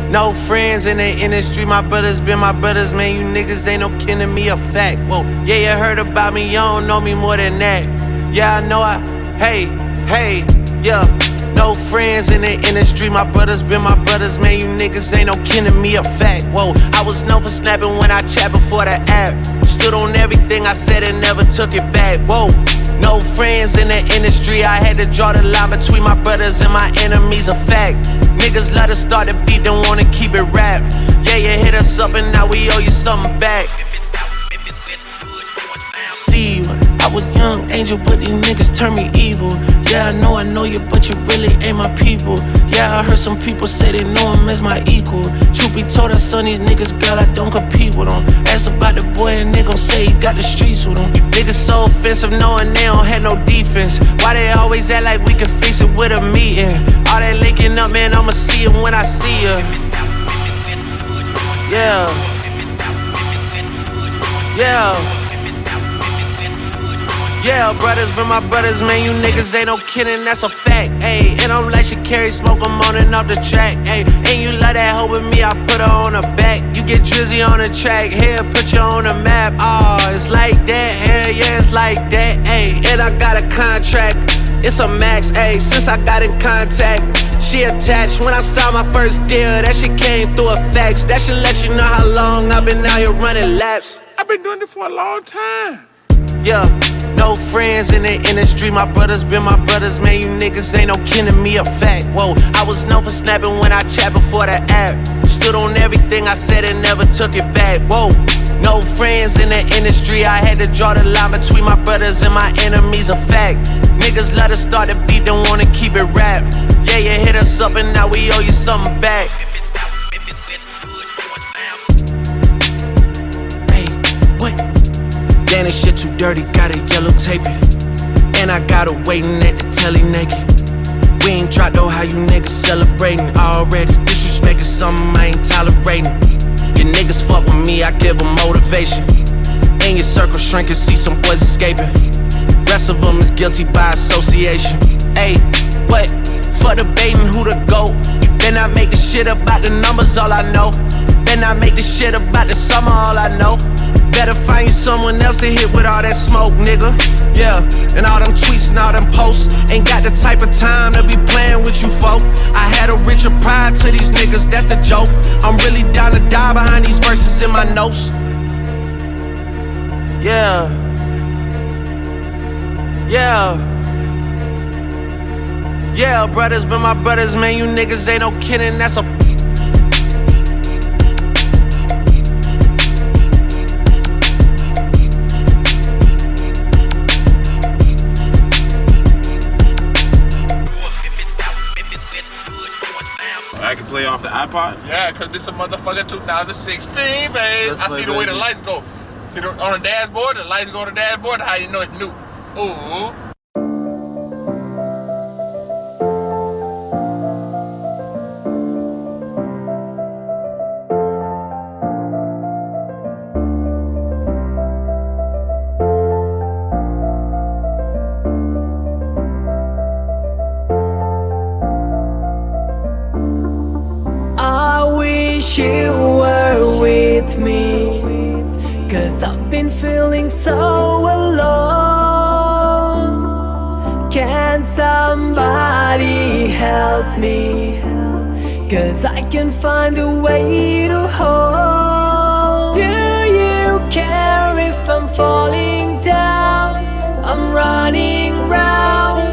No friends in the industry, my brothers been my brothers, man. You niggas ain't no kin to me, a fact. Whoa, yeah, you heard about me, you don't know me more than that. Yeah, I know hey, yeah. No friends in the industry, my brothers been my brothers, man. You niggas ain't no kin to me, a fact. Whoa, I was known for snapping when I chat before the app. Stood on everything I said and never took it back. Whoa, no friends in the industry, I had to draw the line between my brothers and my enemies, a fact. Niggas let us start the beat, don't wanna keep it rap. Yeah, you hit us up and now we owe you something back. See, I was young angel, but these niggas turn me evil. Yeah, I know you, but you really ain't my people. Yeah, I heard some people say they know him as my equal. Truth be told, I son these niggas, girl, I don't compete with them. Ask about the boy and they gon' say he got the streets with him. You niggas so offensive knowing they don't have no defense. Why they always act like we can fix it with a meeting? All that linking up, man, I'ma see him when I see ya. Yeah. Yeah. Yeah, brothers been my brothers, man, you niggas ain't no kidding, that's a fact, ayy. And I'm like Sha'Carri, smoke, I'm on and off the track, ayy. And you love that hoe with me, I put her on the back. You get Drizzy on the track, here, put you on the map. Oh, it's like that, hell yeah, it's like that, ayy. And I got a contract, it's a max, ayy. Since I got in contact, she attached. When I saw my first deal, that shit came through a fax. That should let you know how long I've been out here running laps. I've been doing it for a long time. Yeah, no friends in the industry, my brothers been my brothers, man. You niggas ain't no kin to me, a fact. Whoa, I was known for snapping when I chat before the app. Stood on everything I said and never took it back. Whoa, no friends in the industry, I had to draw the line between my brothers and my enemies, a fact. Niggas let us start the beat, don't wanna keep it rap. Yeah, you hit us up and now we owe you something back. Hey, what? Damn, this shit too dirty, gotta yellow tape it. And I got her waiting at the telly naked. We ain't dropped though, how you niggas celebrating already? Disrespect is something I ain't tolerating. Your niggas fuck with me, I give them motivation. In your circle shrinking, see some boys escaping. Rest of them is guilty by association. Ayy, what? For debating who the GOAT. You better not make the shit about the numbers, all I know. Better not make the shit about the summer, all I know. Better find you someone else to hit with all that smoke, nigga. Yeah, and all them tweets and all them posts. Ain't got the type of time to be playing with you folk. I had a richer pride to these niggas, that's the joke. I'm really down to die behind these verses in my notes. Yeah. Yeah. Yeah, brothers been my brothers, man. You niggas ain't no kidding, that's a I can play off the iPod? Yeah, cause this a motherfucking 2016, babe. I see the way the lights go. See on the dashboard, the lights go on the dashboard, how you know it's new. Ooh. You were with me, 'cause I've been feeling so alone. Can somebody help me? 'Cause I can't find a way to hold. Do you care if I'm falling down? I'm running round,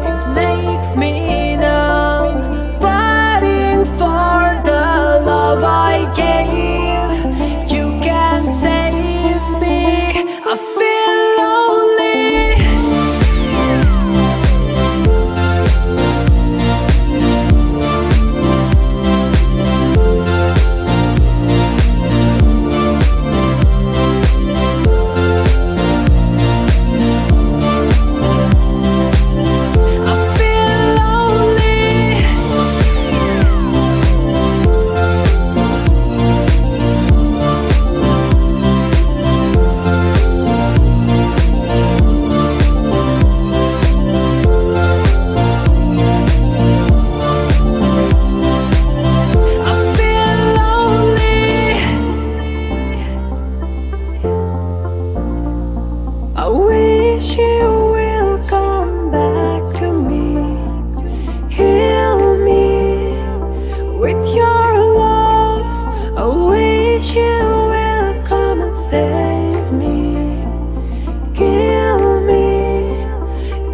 it makes me numb. Fighting for the love I gave, you can save me. I feel lonely. with your love. I wish you will come and save me. Kill me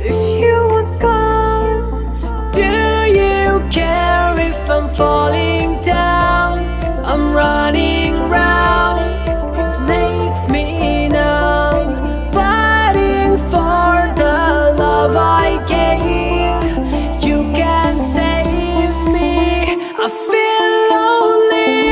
if you won't come. Do you care if I'm falling down? I'm running round, it makes me numb. Fighting for the love I gave. You can save me, I feel lonely.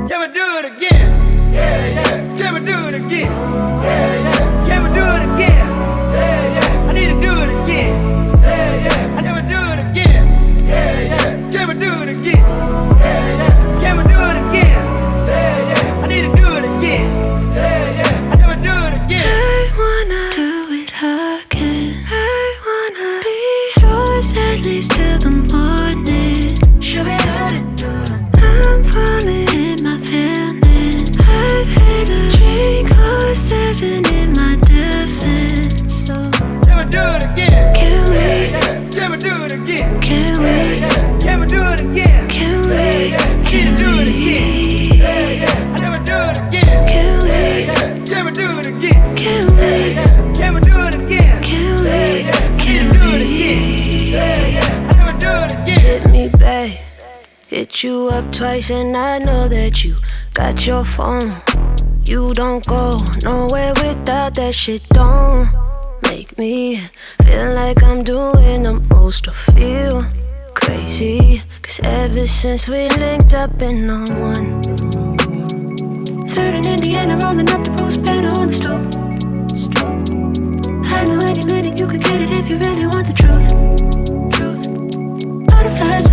Can we do it again? Yeah, yeah. Can we do it again? Yeah, yeah. Can we do it again? Yeah, yeah. I need to do it again. Yeah, yeah. Can we do it again? Yeah, yeah. Can we do it again? Yeah, yeah. Can we do it again? Yeah, yeah. I need to do it again. Yeah, yeah. Can we do it again? I wanna do it again. I wanna be yours at least till the morning. I'm falling in my feelings. I've had a drink or 7 in my defense. So Can we do it again? can we? Can we do it again? Can we? Can we do it again? Can we? Can we do it again? I never do it again. Can we? Can we do it again? Can we? Can we do it again? Can we? Can we do it again? I never do it again. Hit me back. Hit you up twice and I know that you got your phone. You don't go nowhere without that shit. Don't make me feel like I'm doing the most or feel crazy. Cause ever since we linked up in on one 3rd in Indiana, rolling up the post banner on the stoop. I know any minute you could get it if you really want the truth. Butterflies